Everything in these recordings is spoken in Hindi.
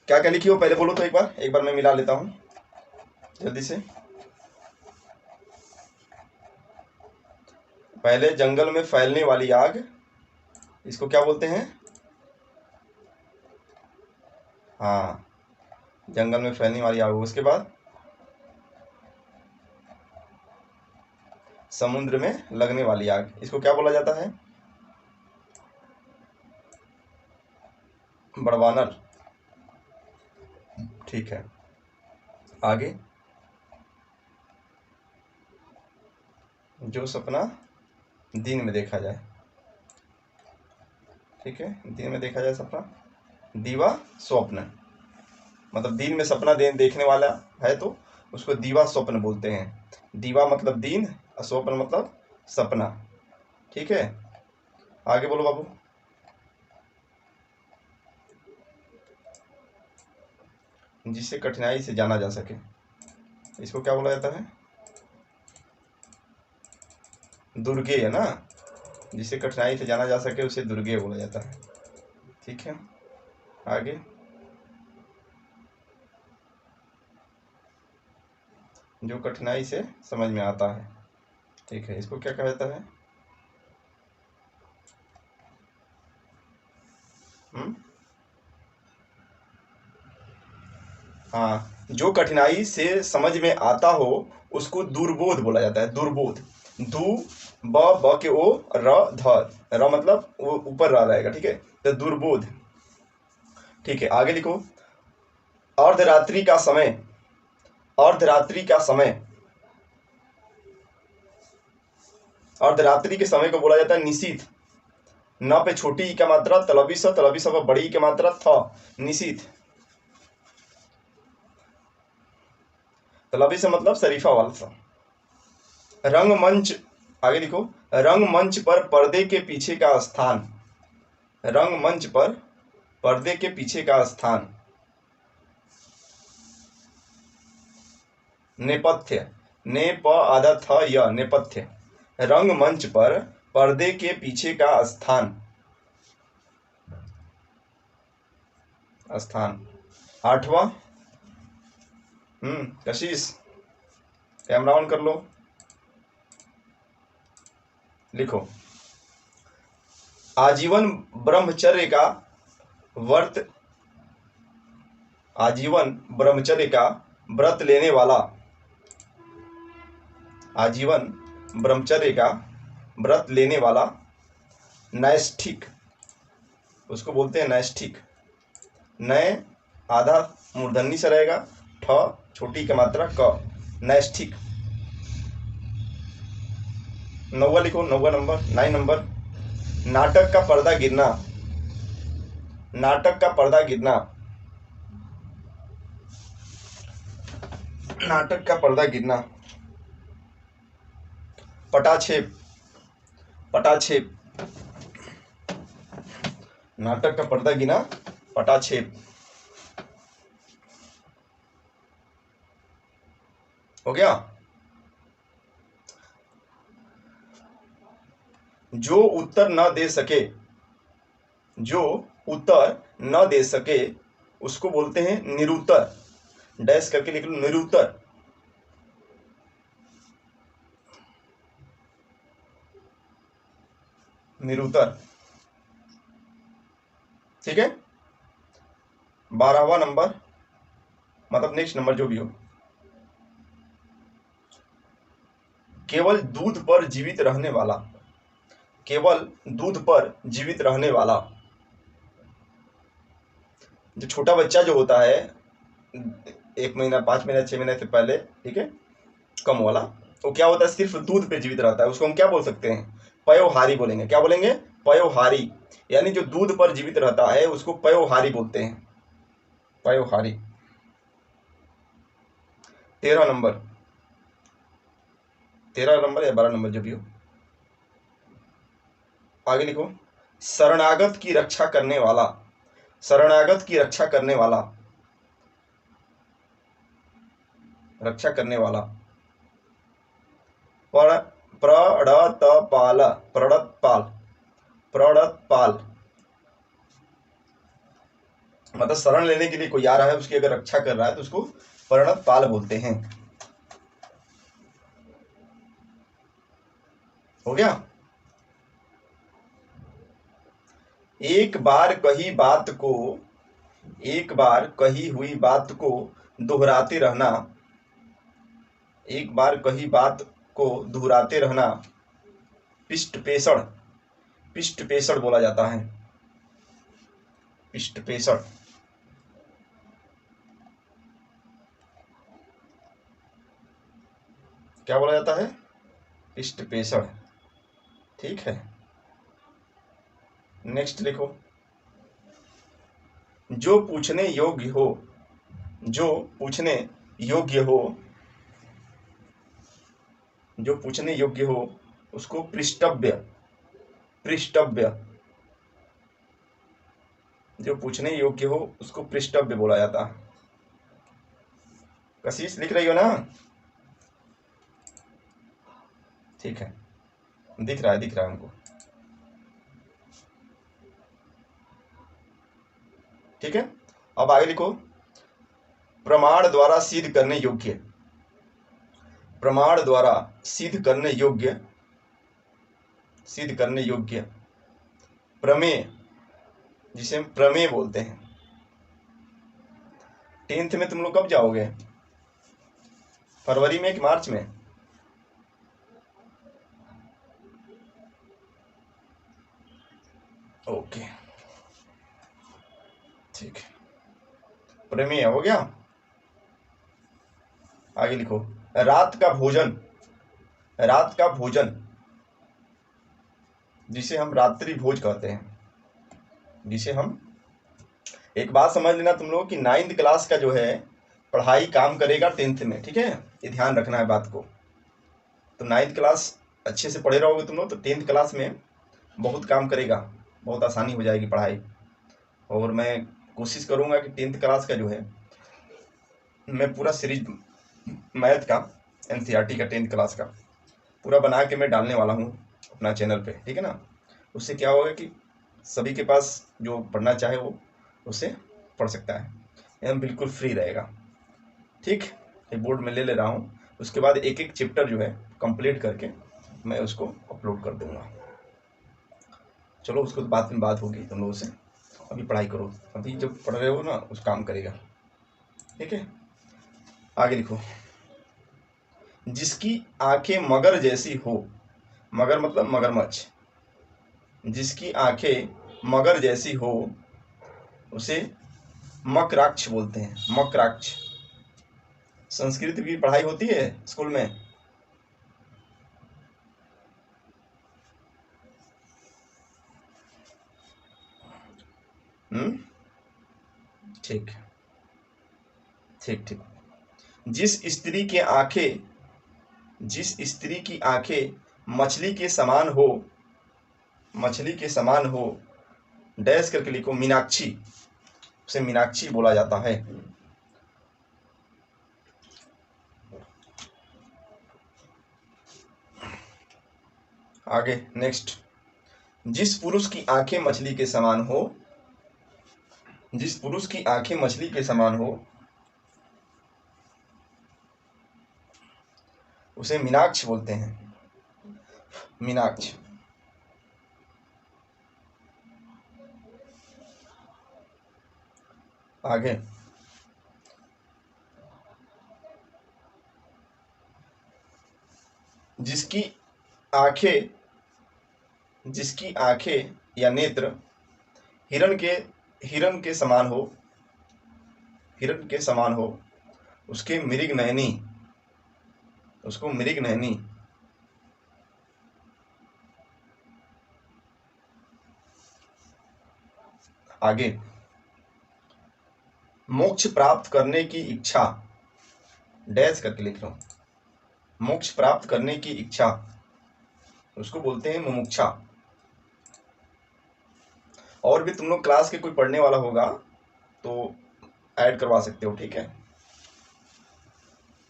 क्या क्या लिखी हो पहले बोलो तो एक बार मैं मिला लेता हूँ जल्दी से। पहले जंगल में फैलने वाली आग, इसको क्या बोलते हैं? हाँ, जंगल में फैलने वाली आग। उसके बाद समुद्र में लगने वाली आग, इसको क्या बोला जाता है? बड़वानर। ठीक है, आगे। जो सपना दिन में देखा जाए, ठीक है, दिन में देखा जाए सपना, दीवा स्वप्न। मतलब दिन में सपना देखने वाला है तो उसको दीवा स्वप्न बोलते हैं। दीवा मतलब दिन और स्वप्न मतलब सपना। ठीक है, आगे बोलो बाबू। जिसे कठिनाई से जाना जा सके, इसको क्या बोला जाता है? दुर्गे है ना। जिसे कठिनाई से जाना जा सके उसे दुर्गे बोला जाता है। ठीक है, आगे। जो कठिनाई से समझ में आता है, ठीक है, इसको क्या कहा जाता है? हाँ, जो कठिनाई से समझ में आता हो उसको दुर्बोध बोला जाता है। दुर्बोध। दु ब के ओ र ध, र मतलब वो ऊपर रह रहेगा। ठीक है, तो दुर्बोध। ठीक है, आगे लिखो। अर्धरात्रि का समय, अर्धरात्रि का समय, अर्धरात्रि के समय को बोला जाता है निशीथ। न पे छोटी ई का मात्रा तलबी स पर बड़ी ई का मात्रा थ, निशीथ। तलबी से मतलब शरीफा वाला सा। रंगमंच, आगे लिखो। रंगमंच पर पर्दे के पीछे का स्थान, रंगमंच पर पर्दे के पीछे का स्थान, नेपथ्य। ने प आधा थ य, नेपथ्य। रंगमंच पर पर्दे के पीछे का स्थान, स्थान। आठवां, कशिश कैमरा ऑन कर लो, लिखो। आजीवन ब्रह्मचर्य का व्रत, आजीवन ब्रह्मचर्य का व्रत लेने वाला, आजीवन ब्रह्मचर्य का व्रत लेने वाला नैष्ठिक, उसको बोलते हैं नैष्ठिक। नय आधा मूर्धन्य से रहेगा, ठ छोटी की मात्रा क, नैष्ठिक। नौवा लिखो, नौवा नंबर, 9 नंबर। नाटक का पर्दा गिरना, नाटक का पर्दा गिरना, नाटक का पर्दा गिरना। पटाक्षेप, पटाक्षेप। नाटक का पर्दा गिरा, पटाक्षेप। हो गया। जो उत्तर न दे सके, जो उत्तर न दे सके उसको बोलते हैं निरुत्तर। डैश करके लिख लो, निरुत्तर। निरुत्तर। ठीक है, 12वां नंबर, मतलब नेक्स्ट नंबर जो भी हो। केवल दूध पर जीवित रहने वाला, केवल दूध पर जीवित रहने वाला। जो छोटा बच्चा जो होता है 1 महीना, 5 महीना, 6 महीने से पहले, ठीक है, कम वाला, वो क्या होता है? सिर्फ दूध पे जीवित रहता है। उसको हम क्या बोल सकते हैं? पयोहारी बोलेंगे। क्या बोलेंगे? पयोहारी। यानी जो दूध पर जीवित रहता है उसको पयोहारी बोलते हैं, पयोहारी। 13 नंबर, 13 नंबर या 12 नंबर जो भी हो, आगे लिखो। शरणागत की रक्षा करने वाला, शरणागत की रक्षा करने वाला, रक्षा करने वाला। प्रणतपाल, प्रणतपाल, प्रणतपाल। मतलब शरण लेने के लिए कोई आ रहा है, उसकी अगर रक्षा कर रहा है तो उसको पर्णपाल बोलते हैं। हो गया। एक बार कही बात को, एक बार कही हुई बात को दोहराते रहना, एक बार कही बात को दोहराते रहना पिष्टपेषण, पिष्टपेषण बोला जाता है। पिष्टपेषण। क्या बोला जाता है? पिष्टपेषण। ठीक है, नेक्स्ट देखो। जो पूछने योग्य हो, जो पूछने योग्य हो, जो पूछने योग्य हो उसको पृष्ठव्य, पृष्ठव्य, जो पूछने योग्य हो उसको पृष्ठव्य बोला जाता है। कशिश लिख रही हो ना? ठीक है, दिख रहा है, दिख रहा है हमको। ठीक है, अब आगे लिखो। प्रमाण द्वारा सिद्ध करने योग्य, प्रमाण द्वारा सिद्ध करने योग्य, सिद्ध करने योग्य प्रमेय, जिसे हम प्रमेय बोलते हैं। 10th में तुम लोग कब जाओगे? फरवरी में कि मार्च में? ओके, ठीक है, प्रमेय हो गया। आगे लिखो। रात का भोजन, रात का भोजन जिसे हम रात्रि भोज कहते हैं, जिसे हम, एक बात समझ लेना तुम लोग कि 9th क्लास का जो है पढ़ाई काम करेगा 10th में। ठीक है, ये ध्यान रखना है बात को। तो 9th क्लास अच्छे से पढ़े रहोगे तुम लोग तो 10th क्लास में बहुत काम करेगा, बहुत आसानी हो जाएगी पढ़ाई। और मैं कोशिश करूंगा कि 10th क्लास का जो है मैं पूरा सीरीज मैथ का, एनसीईआरटी का 10th क्लास का पूरा बना के मैं डालने वाला हूँ अपना चैनल पे। ठीक है ना? उससे क्या होगा कि सभी के पास जो पढ़ना चाहे वो उससे पढ़ सकता है, एकदम बिल्कुल फ्री रहेगा। ठीक, ये बोर्ड में ले ले रहा हूँ। उसके बाद एक एक चैप्टर जो है कंप्लीट करके मैं उसको अपलोड कर दूंगा। चलो, उसको तो बाद में बात होगी तुम लोगों से। अभी पढ़ाई करो, अभी जब पढ़ रहे हो ना उस काम करेगा। ठीक है, आगे लिखो। जिसकी आंखें मगर जैसी हो, मगर मतलब मगरमच्छ, जिसकी आंखें मगर जैसी हो उसे मकराक्ष बोलते हैं। मकराक्ष। संस्कृत की पढ़ाई होती है स्कूल में? ठीक, ठीक, ठीक। जिस स्त्री की आंखें, जिस स्त्री की आंखें मछली के समान हो, मछली के समान हो, डैश करके लिखो, मीनाक्षी, उसे मीनाक्षी बोला जाता है। आगे नेक्स्ट। जिस पुरुष की आंखें मछली के समान हो, जिस पुरुष की आंखें मछली के समान हो उसे मीनाक्ष बोलते हैं। मीनाक्ष। आगे। जिसकी आंखें, जिसकी आंखें या नेत्र हिरण के समान हो, हिरण के समान हो उसके मृग नयनी, उसको मृग नयनी। आगे। मोक्ष प्राप्त करने की इच्छा, डैश करके लिख लो, मोक्ष प्राप्त करने की इच्छा उसको बोलते हैं मुमुक्षा। और भी तुम लोग क्लास के कोई पढ़ने वाला होगा तो ऐड करवा सकते हो। ठीक है,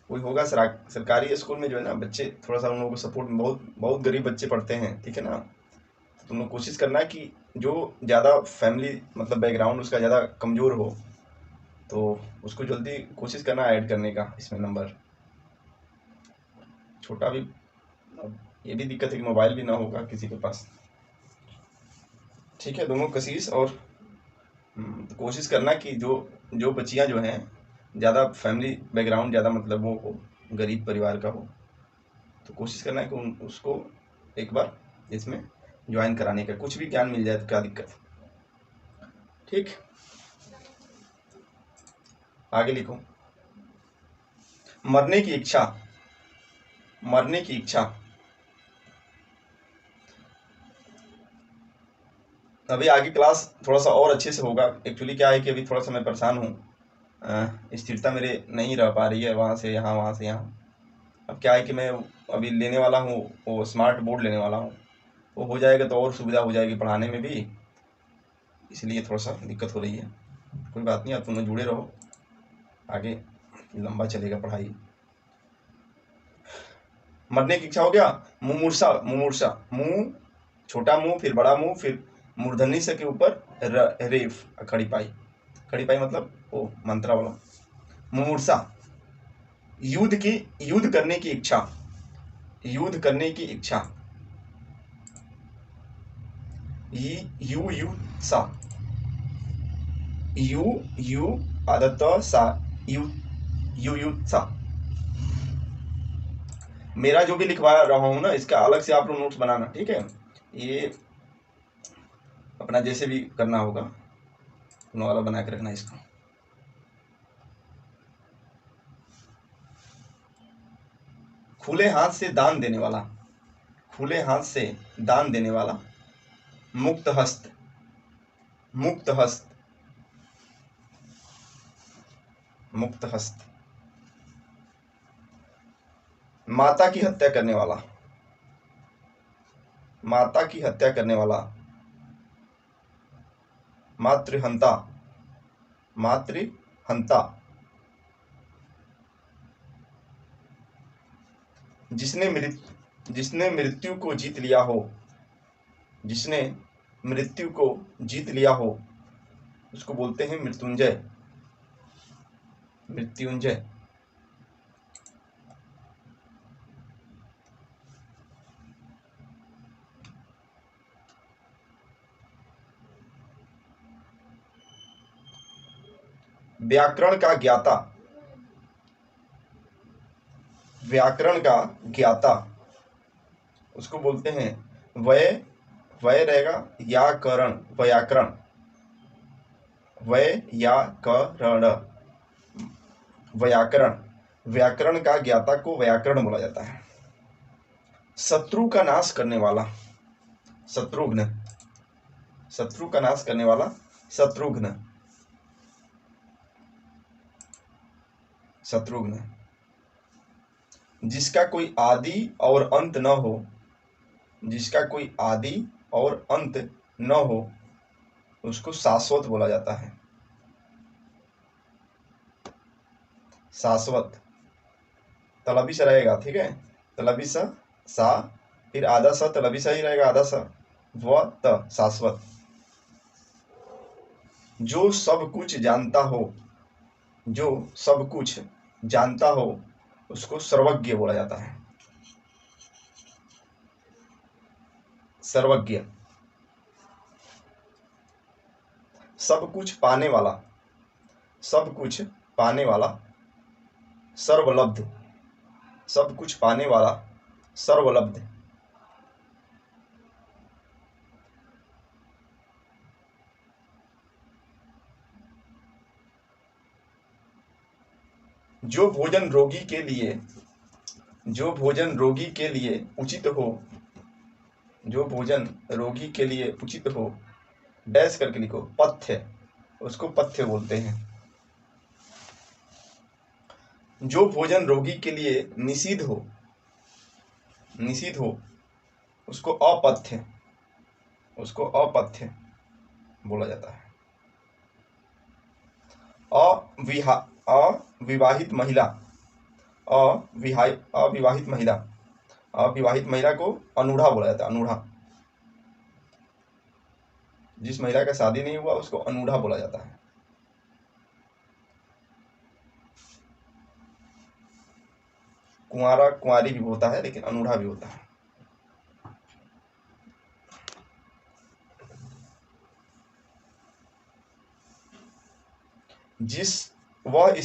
कोई होगा सरकारी स्कूल में जो है ना बच्चे, थोड़ा सा उन लोगों को सपोर्ट में, बहुत बहुत गरीब बच्चे पढ़ते हैं। ठीक है ना? तो तुम लोग कोशिश करना कि जो ज़्यादा फैमिली मतलब बैकग्राउंड उसका ज़्यादा कमज़ोर हो तो उसको जल्दी कोशिश करना ऐड करने का इसमें नंबर। छोटा भी, अब ये भी दिक्कत है कि मोबाइल भी ना होगा किसी के पास। ठीक है, दोनों कशिश और तो कोशिश करना कि जो जो बच्चियां जो हैं ज़्यादा फैमिली बैकग्राउंड ज़्यादा मतलब वो हो, गरीब परिवार का हो, तो कोशिश करना है कि उसको एक बार इसमें ज्वाइन कराने का, कुछ भी ज्ञान मिल जाए तो क्या दिक्कत। ठीक, आगे लिखो। मरने की इच्छा, मरने की इच्छा। अभी आगे क्लास थोड़ा सा और अच्छे से होगा। एक्चुअली क्या है कि अभी थोड़ा सा मैं परेशान हूँ, स्थिरता मेरे नहीं रह पा रही है, वहाँ से यहाँ वहाँ से यहाँ। अब क्या है कि मैं अभी लेने वाला हूँ, वो स्मार्ट बोर्ड लेने वाला हूँ, वो हो जाएगा तो और सुविधा हो जाएगी पढ़ाने में भी, इसलिए थोड़ा सा दिक्कत हो रही है। कोई बात नहीं, आप दोनों जुड़े रहो, आगे लंबा चलेगा पढ़ाई। मरने की इच्छा हो गया। मुमूर्षा, मुमूर्षा, मुंह, छोटा मुंह फिर बड़ा मुंह फिर मूर्धन्य स के ऊपर रेफ खड़ी पाई। खड़ी पाई मतलब वो मंत्रा वाला। मुमूर्षा, युद्ध की, युद्ध करने की इच्छा, युद्ध करने की इच्छा। यू यू सा, यू यू आदत सा, यू यू यू सा। मेरा जो भी लिखवा रहा हूँ ना, इसका अलग से आप लोग नोट्स बनाना, ठीक है। ये अपना जैसे भी करना होगा वाला बना के रखना इसको। खुले हाथ से दान देने वाला, खुले हाथ से दान देने वाला। मुक्त हस्त, मुक्त हस्त, मुक्त हस्त। माता की हत्या करने वाला, माता की हत्या करने वाला। मातृहंता, मातृहंता। जिसने मृत्यु को जीत लिया हो, जिसने मृत्यु को जीत लिया हो उसको बोलते हैं मृत्युंजय, मृत्युंजय। व्याकरण का ज्ञाता, व्याकरण का ज्ञाता उसको बोलते हैं वय, वय रहेगा व्याकरण, व्याकरण, व्याकरण, व्याकरण। व्याकरण का ज्ञाता को व्याकरण बोला जाता है। शत्रु का नाश करने वाला, शत्रुघ्न, शत्रु का नाश करने वाला शत्रुघ्न, शत्रुघ्न। जिसका कोई आदि और अंत न हो, जिसका कोई आदि और अंत न हो उसको शाश्वत बोला जाता है, शाश्वत। तलबी सा रहेगा, ठीक है। तलबी सा फिर आधा सा, तलबी सा ही रहेगा आधा सा, व त, शाश्वत। जो सब कुछ जानता हो, जो सब कुछ जानता हो उसको सर्वज्ञ बोला जाता है, सर्वज्ञ। सब कुछ पाने वाला, सब कुछ पाने वाला सर्वलब्ध, सब कुछ पाने वाला सर्वलब्ध। जो भोजन रोगी के लिए, जो भोजन रोगी के लिए उचित हो, जो भोजन रोगी के लिए उचित हो, डैश करके लिखो, पथ्य, उसको पथ्य बोलते हैं। जो भोजन रोगी के लिए निषिद्ध हो, निषिद्ध हो उसको अपथ्य, उसको अपथ्य बोला जाता है। अविवाहित महिला, अविवाहित महिला, अविवाहित महिला को अनूढ़ा बोला जाता है, अनूढ़ा। जिस महिला का शादी नहीं हुआ उसको अनूढ़ा बोला जाता है। कुंवारा कुंवारी भी होता है लेकिन अनूढ़ा भी होता है। वह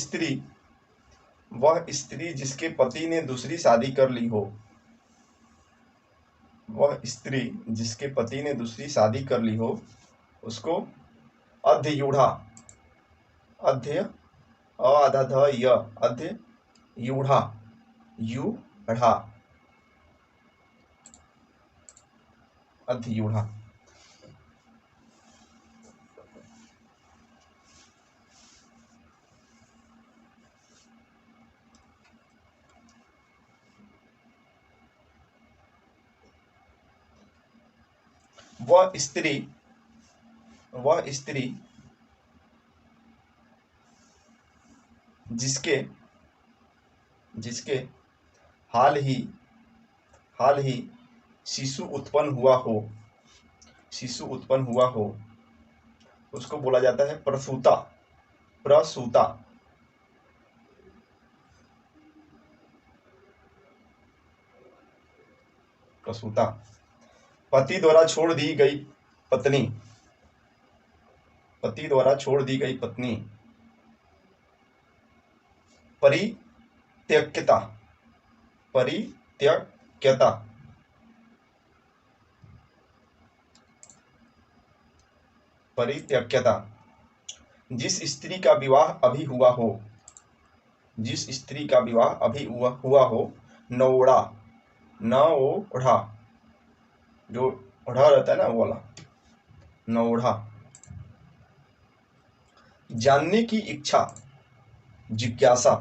स्त्री जिसके पति ने दूसरी शादी कर ली हो, वह स्त्री जिसके पति ने दूसरी शादी कर ली हो उसको अध्ययूढ़ा, अध्य आधा ध य अध्ययूढ़ा, यूढ़ा, अध्ययूढ़ा। वह स्त्री जिसके हाल ही शिशु उत्पन्न हुआ हो उसको बोला जाता है प्रसूता, प्रसूता। प्रसूता। पति द्वारा छोड़ दी गई पत्नी, परित्यक्ता, परित्यक्ता। जिस स्त्री का विवाह अभी हुआ हो, नवोढ़ा, नवोढ़ा, जो ओढ़ा रहता है ना वो वाला, नवोढ़ा। जानने की इच्छा, जिज्ञासा।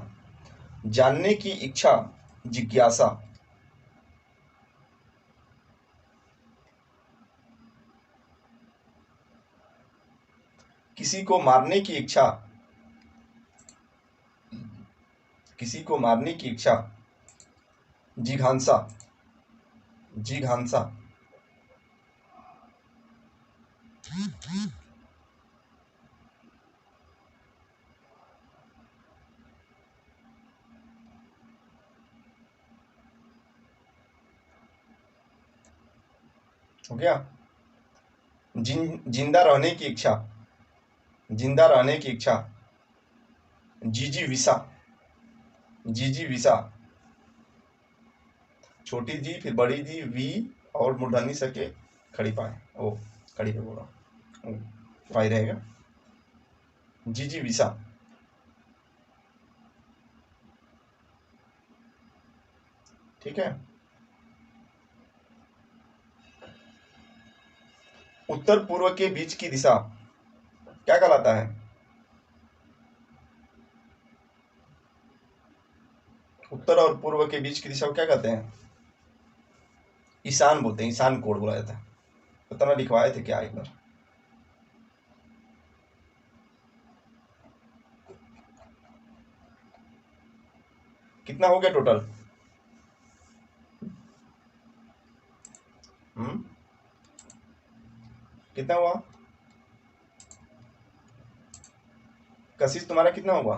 किसी को मारने की इच्छा, जिघांसा, हो गया। जिंदा रहने की इच्छा, जिजीविषा, छोटी जी फिर बड़ी जी वी और मूर्धन्य सके खड़ी पाए, ओ खड़ी पे बोला पाई रहेगा, जिजीविषा। ठीक है। उत्तर पूर्व के बीच की दिशा क्या कहलाता है? उत्तर और पूर्व के बीच की दिशा को क्या कहते हैं? ईशान बोलते हैं, ईशान कोण बोला जाता है। पता लिखवाए थे क्या एक बार? कितना हो गया टोटल? कितना हुआ? कशिश तुम्हारा कितना हुआ?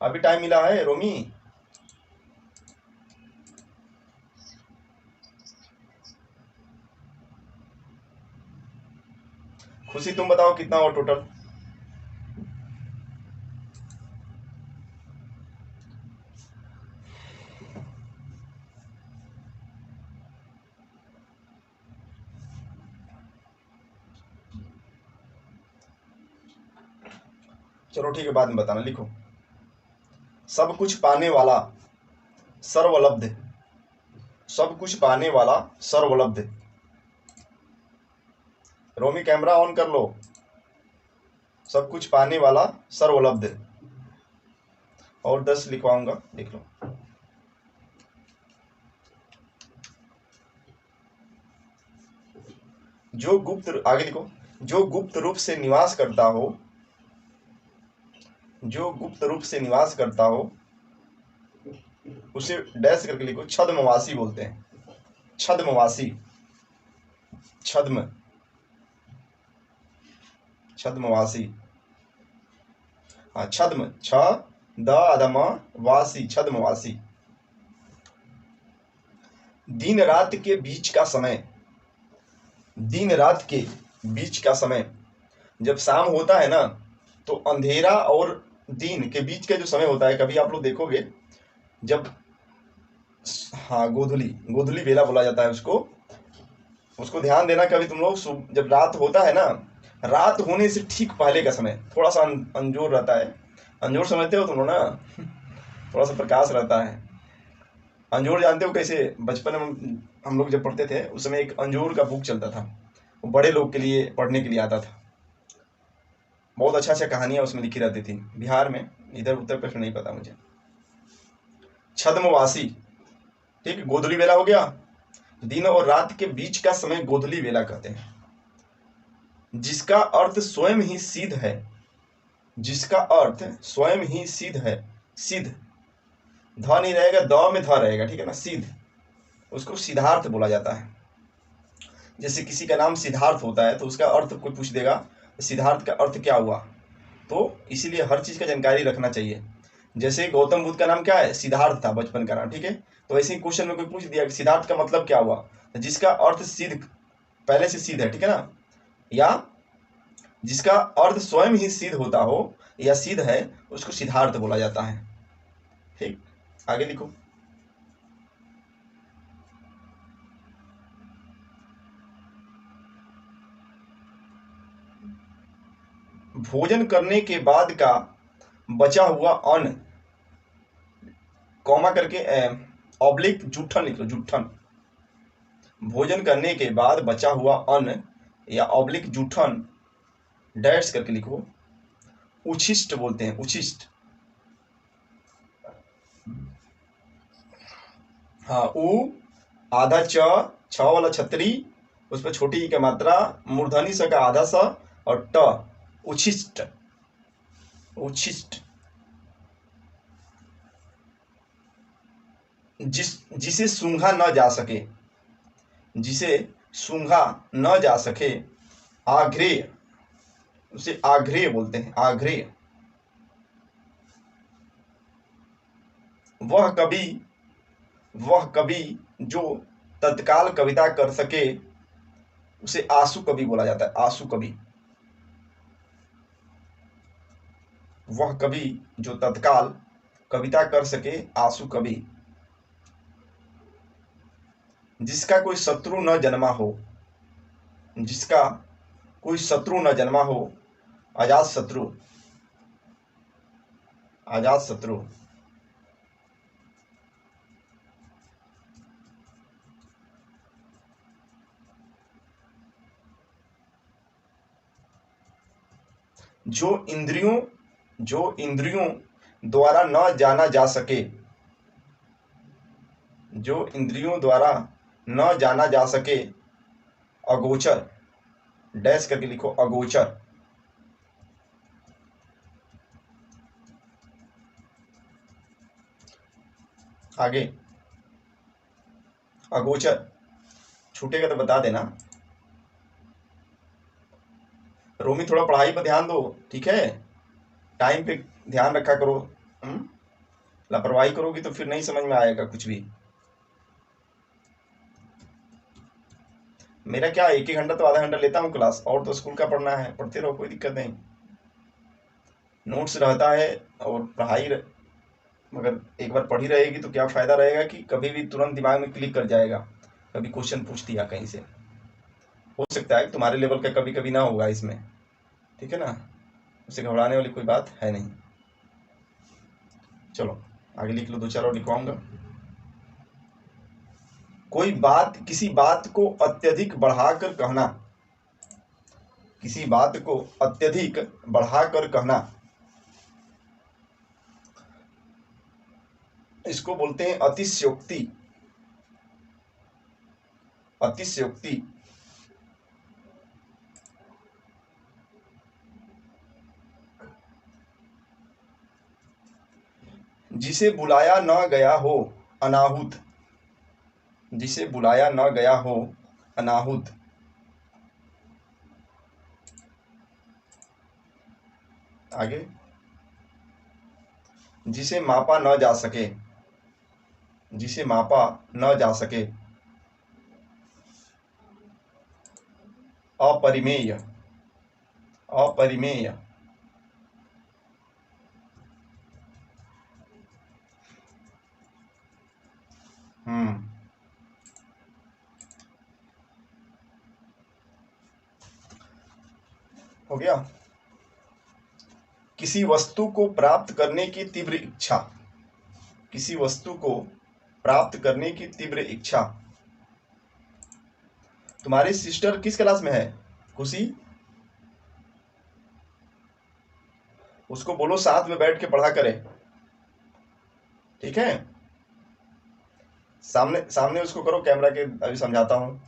अभी टाइम मिला है रोमी? खुशी तुम बताओ कितना हुआ टोटल? चलो ठीक है, बाद में बताना। लिखो, सब कुछ पाने वाला सर्वलब्ध, सब कुछ पाने वाला सर्वलब्ध। रोमी कैमरा ऑन कर लो। सब कुछ पाने वाला सर्वलब्ध। और 10 लिखवाऊंगा, लिख लो। जो गुप्त, आगे लिखो, जो गुप्त रूप से निवास करता हो, जो गुप्त रूप से निवास करता हो उसे डैश करके लिखो, छद्मवासी बोलते हैं। छद्मवासी, छद्म छद्मवासी। हाँ, छद्म, छ द अधम वासी, छद्मवासी। दिन रात के बीच का समय, दिन रात के बीच का समय, जब शाम होता है ना तो अंधेरा और दिन के बीच का जो समय होता है, कभी आप लोग देखोगे जब, हाँ, गोधूली, गोधूली बेला बोला जाता है उसको। उसको ध्यान देना कभी तुम लोग, जब रात होता है ना, रात होने से ठीक पहले का समय थोड़ा सा अंजोर रहता है। अंजोर समझते हो तुम लोग ना? थोड़ा सा प्रकाश रहता है। अंजोर जानते हो कैसे? बचपन में हम लोग जब पढ़ते थे उस समय एक अंजोर का बुक चलता था, वो बड़े लोग के लिए पढ़ने के लिए आता था। बहुत अच्छा अच्छा कहानियां उसमें लिखी रहती थी। बिहार में, इधर उत्तर प्रदेश में नहीं पता मुझे। छद्मवासी, ठीक है, गोधूली बेला हो गया। दिन और रात के बीच का समय गोधूली बेला कहते हैं, जिसका अर्थ स्वयं ही सिद्ध है, जिसका अर्थ स्वयं ही सिद्ध है। सिद्ध, ध नहीं रहेगा, द में ध रहेगा, ठीक है ना, सिद्ध, उसको सिद्धार्थ बोला जाता है। जैसे किसी का नाम सिद्धार्थ होता है तो उसका अर्थ कोई पूछ देगा सिद्धार्थ का अर्थ क्या हुआ, तो इसीलिए हर चीज का जानकारी रखना चाहिए। जैसे गौतम बुद्ध का नाम क्या है? सिद्धार्थ था, बचपन का नाम, ठीक है। तो ऐसे ही क्वेश्चन में कोई पूछ दिया कि सिद्धार्थ का मतलब क्या हुआ, तो जिसका अर्थ सिद्ध, पहले से सिद्ध है, ठीक है ना, या जिसका अर्थ स्वयं ही सिद्ध होता हो या सिद्ध है, उसको सिद्धार्थ बोला जाता है। ठीक, आगे लिखो। भोजन करने के बाद का बचा हुआ अन्न, कॉमा करके ऑब्लिक जूठन लिख लो, जूठन। भोजन करने के बाद बचा हुआ अन्न या ऑब्लिक जूठन डैश करके लिखो, उच्छिष्ट बोलते हैं, उच्छिष्ट। हाँ, उ आधा च, छ वाला छतरी, उस पर छोटी ई का मात्रा, मूर्धनी स का आधा स और ट, उच्छिष्ट, उच्छिष्ट। जिसे सूंघा न जा सके, जिसे सूंघा न जा सके, आघ्रेय, उसे आघ्रेय बोलते हैं, आघ्रेय। वह कवि जो तत्काल कविता कर सके, उसे आंसू कवि बोला जाता है, आंसू कवि। वह कवि जो तत्काल कविता कर सके, आंसू कवि। जिसका कोई शत्रु न जन्मा हो, जिसका कोई शत्रु न जन्मा हो, अजात शत्रु, अजात शत्रु। जो इंद्रियों द्वारा न जाना जा सके, जो इंद्रियों द्वारा न जाना जा सके, अगोचर, डैश करके लिखो, अगोचर। आगे, अगोचर छूटेगा तो बता देना। रोमी, थोड़ा पढ़ाई पर ध्यान दो, ठीक है, टाइम पे ध्यान रखा करो। लापरवाही करोगी तो फिर नहीं समझ में आएगा कुछ भी। मेरा क्या, एक ही घंटा तो आधा घंटा लेता हूँ क्लास, और तो स्कूल का पढ़ना है, पढ़ते रहो, कोई दिक्कत नहीं। नोट्स रहता है और पढ़ाई मगर एक बार पढ़ी रहेगी तो क्या फ़ायदा रहेगा कि कभी भी तुरंत दिमाग में क्लिक कर जाएगा। कभी क्वेश्चन पूछ दिया कहीं से, हो सकता है तुम्हारे लेवल का कभी कभी ना होगा इसमें, ठीक है ना, उससे घबराने वाली कोई बात है नहीं। चलो आगे लिख लो, दो चार और लिखवाऊंगा। कोई बात, किसी बात को अत्यधिक बढ़ाकर कहना, किसी बात को अत्यधिक बढ़ाकर कहना, इसको बोलते हैं अतिशयोक्ति, अतिशयोक्ति। जिसे बुलाया न गया हो, अनाहुत, जिसे बुलाया न गया हो, अनाहुत। आगे, जिसे मापा न जा सके, जिसे मापा न जा सके, अपरिमेय, अपरिमेय। हो गया। किसी वस्तु को प्राप्त करने की तीव्र इच्छा, किसी वस्तु को प्राप्त करने की तीव्र इच्छा। तुम्हारी सिस्टर किस क्लास में है खुशी? उसको बोलो साथ में बैठ के पढ़ा करे, ठीक है? सामने सामने उसको करो कैमरा के, अभी समझाता हूँ।